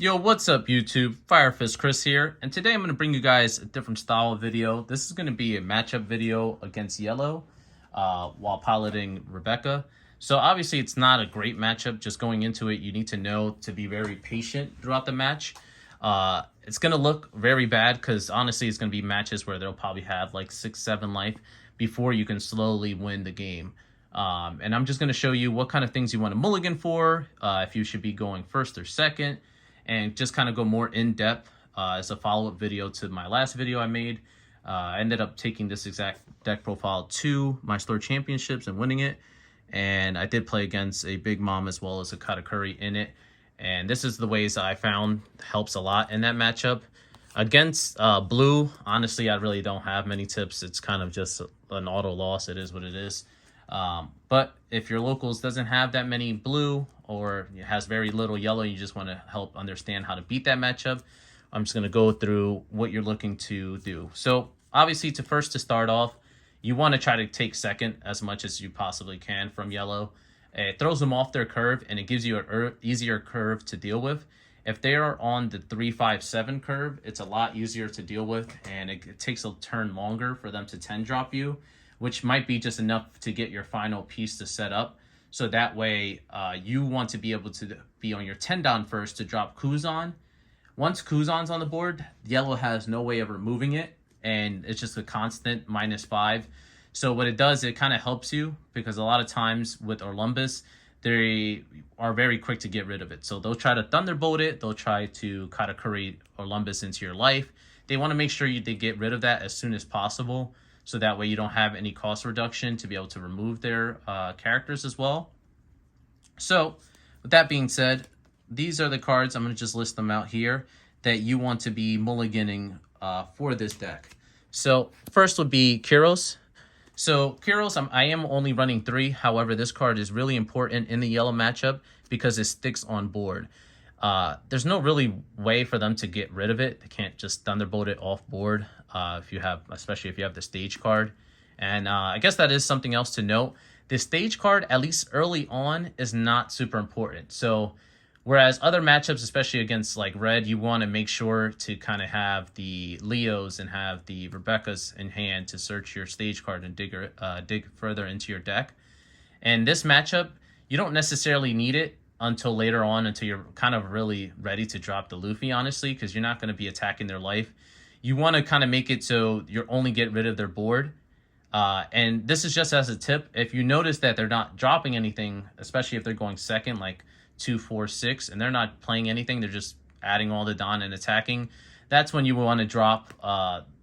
Yo, what's up YouTube? Firefist Chris here, and today I'm going to bring you guys a different style of video. This is going to be a matchup video against Yellow while piloting Rebecca. So obviously it's not a great matchup. Just going into it, you need to know to be very patient throughout the match. It's going to look very bad because honestly it's going to be matches where they'll probably have like 6-7 life before you can slowly win the game. And I'm just going to show you what kind of things you want to mulligan for, if you should be going first or second, and just kind of go more in depth as a follow-up video to my last video I made. I ended up taking this exact deck profile to my store championships and winning it. And I did play against a Big Mom as well as a Katakuri in it. And this is the ways I found helps a lot in that matchup. Against blue, honestly, I really don't have many tips. It's kind of just an auto loss. It is what it is. But if your locals doesn't have that many blue or it has very little yellow, you just want to help understand how to beat that matchup, I'm just going to go through what you're looking to do. So obviously to start off, you want to try to take second as much as you possibly can from yellow. It throws them off their curve and it gives you an easier curve to deal with. If they are on the 3-5-7 curve, it's a lot easier to deal with, and it takes a turn longer for them to 10 drop you, which might be just enough to get your final piece to set up. So that way you want to be able to be on your 10 down first to drop Kuzan. Once Kuzan's on the board, yellow has no way of removing it, and it's just a constant -5. So what it does, it kind of helps you, because a lot of times with Orlumbus, they are very quick to get rid of it. So they'll try to Thunderbolt it, they'll try to Katakuri Orlumbus into your life. They want to make sure they get rid of that as soon as possible, so that way you don't have any cost reduction to be able to remove their characters as well. So with that being said, these are the cards, I'm going to just list them out here, that you want to be mulliganing for this deck. So first would be Kyros. So Kyros, I am only running 3. However, this card is really important in the yellow matchup because it sticks on board. There's no really way for them to get rid of it. They can't just Thunderbolt it off board, especially if you have the stage card. And I guess that is something else to note. The stage card, at least early on, is not super important. So whereas other matchups, especially against like red, you want to make sure to kind of have the Leos and have the Rebeccas in hand to search your stage card and dig further into your deck. And this matchup, you don't necessarily need it until later on, until you're kind of really ready to drop the Luffy, honestly, because you're not going to be attacking their life. You want to kind of make it so you're only get rid of their board. And this is just as a tip. If you notice that they're not dropping anything, especially if they're going second, like 2, 4, 6, and they're not playing anything, they're just adding all the Don and attacking, that's when you want to drop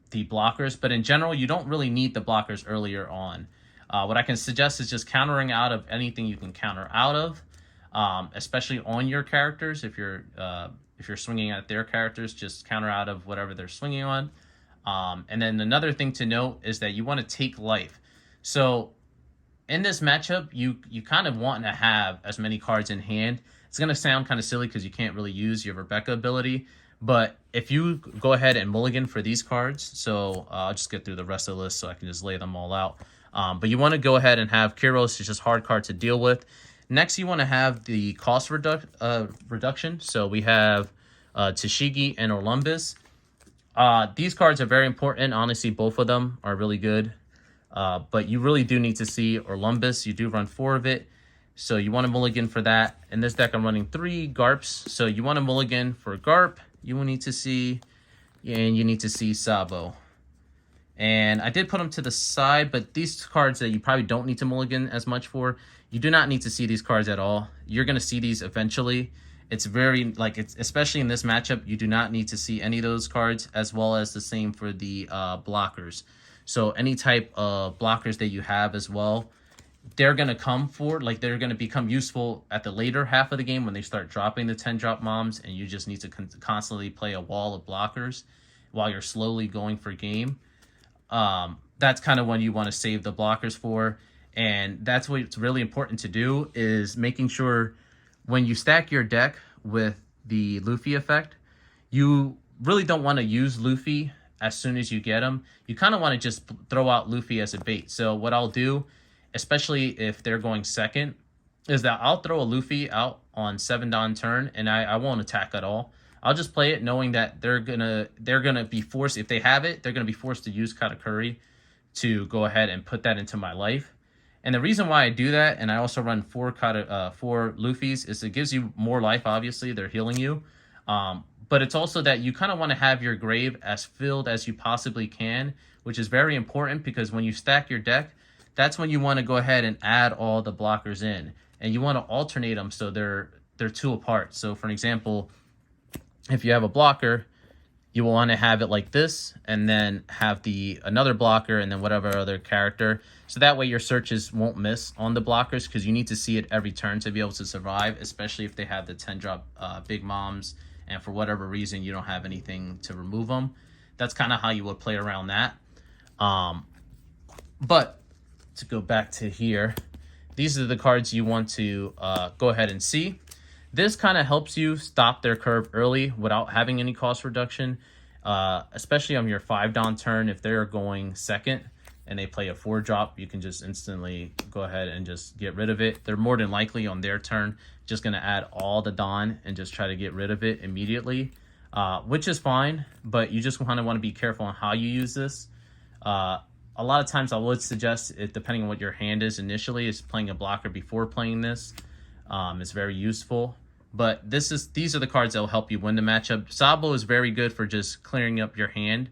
the blockers. But in general, you don't really need the blockers earlier on. What I can suggest is just countering out of anything you can counter out of, especially on your characters. If you're swinging at their characters, just counter out of whatever they're swinging on. And then another thing to note is that you want to take life. So in this matchup, you kind of want to have as many cards in hand. It's going to sound kind of silly because you can't really use your Rebecca ability. But if you go ahead and mulligan for these cards, so I'll just get through the rest of the list so I can just lay them all out. But you want to go ahead and have Kyros, it's just hard card to deal with. Next, you want to have the cost reduction. So we have Tashigi and Orlumbus. These cards are very important. Honestly, both of them are really good. But you really do need to see Orlumbus. You do run 4 of it, so you want to mulligan for that. In this deck, I'm running 3 Garps, so you want to mulligan for Garp. You will need to see, and you need to see Sabo. And I did put them to the side, but these cards that you probably don't need to mulligan as much for, you do not need to see these cards at all. You're going to see these eventually. It's very, especially in this matchup, you do not need to see any of those cards, as well as the same for the blockers. So any type of blockers that you have as well, they're going to come they're going to become useful at the later half of the game when they start dropping the 10 drop moms, and you just need to constantly play a wall of blockers while you're slowly going for game. That's kind of when you want to save the blockers for. And that's what's really important to do, is making sure when you stack your deck with the Luffy effect, you really don't want to use Luffy as soon as you get him. You kind of want to just throw out Luffy as a bait. So what I'll do, especially if they're going second, is that I'll throw a Luffy out on 7 Don turn, and I won't attack at all. I'll just play it knowing that they're gonna be forced, if they have it, they're gonna be forced to use Katakuri to go ahead and put that into my life. And the reason why I do that, and I also run four Luffy's, is it gives you more life. Obviously, they're healing you, but it's also that you kind of want to have your grave as filled as you possibly can, which is very important because when you stack your deck, that's when you want to go ahead and add all the blockers in, and you want to alternate them so they're two apart. So, for an example, if you have a blocker, you will want to have it like this, and then have another blocker, and then whatever other character. So that way your searches won't miss on the blockers, because you need to see it every turn to be able to survive, especially if they have the 10-drop Big Moms, and for whatever reason you don't have anything to remove them. That's kind of how you would play around that. But to go back to here, these are the cards you want to go ahead and see. This kind of helps you stop their curve early without having any cost reduction, especially on your 5-Don turn. If they're going second and they play a 4-drop, you can just instantly go ahead and just get rid of it. They're more than likely on their turn just going to add all the Don and just try to get rid of it immediately, which is fine, but you just kind of want to be careful on how you use this. A lot of times I would suggest, it depending on what your hand is initially, is playing a blocker before playing this. It's very useful. But these are the cards that will help you win the matchup. Sabo is very good for just clearing up your hand,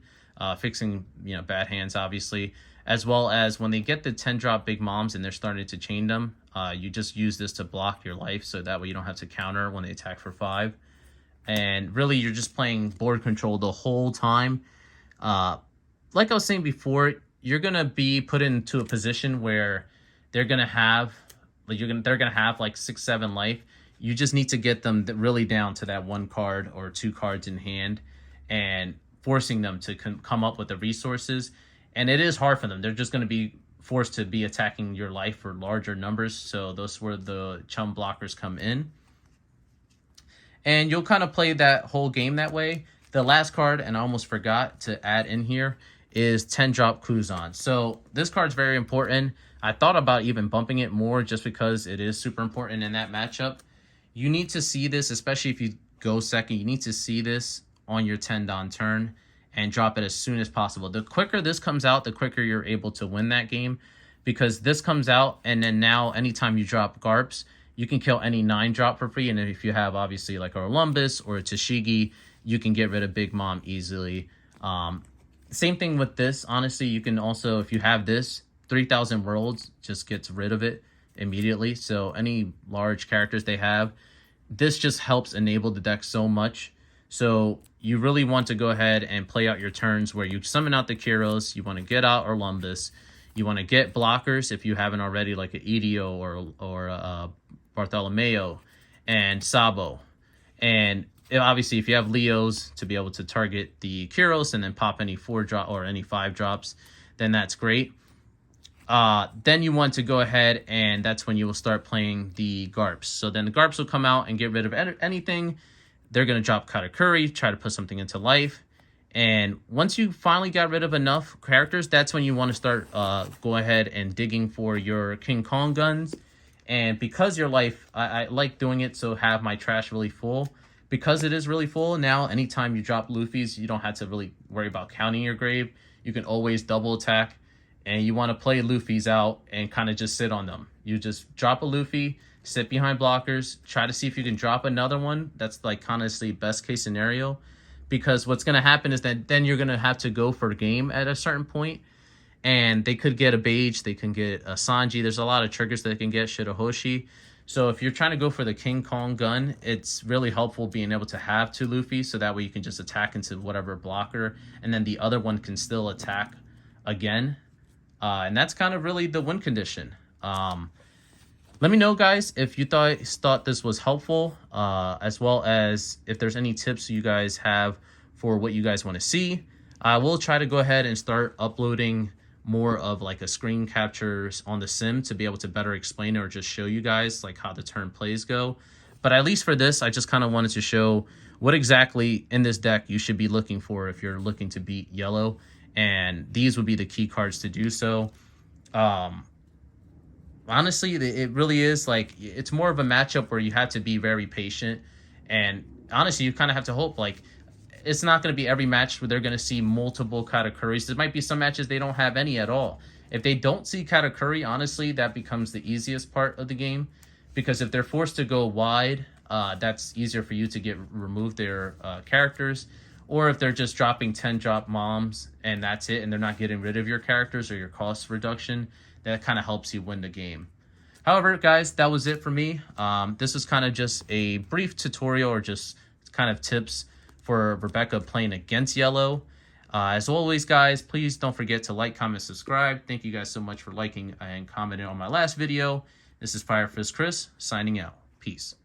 fixing bad hands, obviously, as well as when they get the 10-drop Big Moms and they're starting to chain them, you just use this to block your life, so that way you don't have to counter when they attack for 5. And really, you're just playing board control the whole time. Like I was saying before, you're gonna be put into a position where they're gonna have like 6-7 life. You just need to get them really down to that 1 card or 2 cards in hand, and forcing them to come up with the resources. And it is hard for them. They're just going to be forced to be attacking your life for larger numbers. So those where the chum blockers come in. And you'll kind of play that whole game that way. The last card, and I almost forgot to add in here, is 10-drop Kuzan. So this card's very important. I thought about even bumping it more just because it is super important in that matchup. You need to see this, especially if you go second. You need to see this on your 10-Don turn and drop it as soon as possible. The quicker this comes out, the quicker you're able to win that game, because this comes out, and then now anytime you drop Garps, you can kill any 9-drop for free. And if you have obviously like a Columbus or a Tashigi, you can get rid of Big Mom easily. Same thing with this. Honestly, you can also, if you have this, 3,000 Worlds just gets rid of it immediately. So any large characters they have, this just helps enable the deck so much. So you really want to go ahead and play out your turns where you summon out the Kyros, you want to get out Orlumbus, you want to get blockers if you haven't already, like an Idio or a Bartolomeo and Sabo. And obviously if you have Leos to be able to target the Kyros and then pop any 4-drop or any 5-drops, then that's great. Then you want to go ahead, and that's when you will start playing the Garps. So then the Garps will come out and get rid of anything. They're going to drop Katakuri, try to put something into life. And once you finally got rid of enough characters, that's when you want to start go ahead and digging for your King Kong guns. And because your life, I like doing it so have my trash really full. Because it is really full, now anytime you drop Luffy's, you don't have to really worry about counting your grave. You can always double attack. And you want to play Luffy's out and kind of just sit on them. You just drop a Luffy, sit behind blockers, try to see if you can drop another one. That's like honestly best case scenario, because what's going to happen is that then you're going to have to go for a game at a certain point, and they could get a Beige, they can get a Sanji. There's a lot of triggers that they can get, Shirahoshi. So if you're trying to go for the King Kong gun, it's really helpful being able to have 2 Luffy, so that way you can just attack into whatever blocker, and then the other one can still attack again. And that's kind of really the win condition. Let me know, guys, if you thought this was helpful, as well as if there's any tips you guys have for what you guys want to see. I will try to go ahead and start uploading more of like a screen captures on the sim to be able to better explain it or just show you guys like how the turn plays go. But at least for this, I just kind of wanted to show what exactly in this deck you should be looking for if you're looking to beat yellow. And these would be the key cards to do so. Honestly, it really is like, it's more of a matchup where you have to be very patient. And honestly, you kind of have to hope, like, it's not going to be every match where they're going to see multiple Katakuris. There might be some matches they don't have any at all. If they don't see Katakuri, honestly, that becomes the easiest part of the game, because if they're forced to go wide, that's easier for you to remove their characters. Or if they're just dropping 10 drop moms and that's it, and they're not getting rid of your characters or your cost reduction, that kind of helps you win the game. However, guys, that was it for me. This is kind of just a brief tutorial, or just kind of tips for Rebecca playing against yellow. As always, guys, please don't forget to like, comment, subscribe. Thank you guys so much for liking and commenting on my last video. This is Fire Fist Chris, signing out. Peace.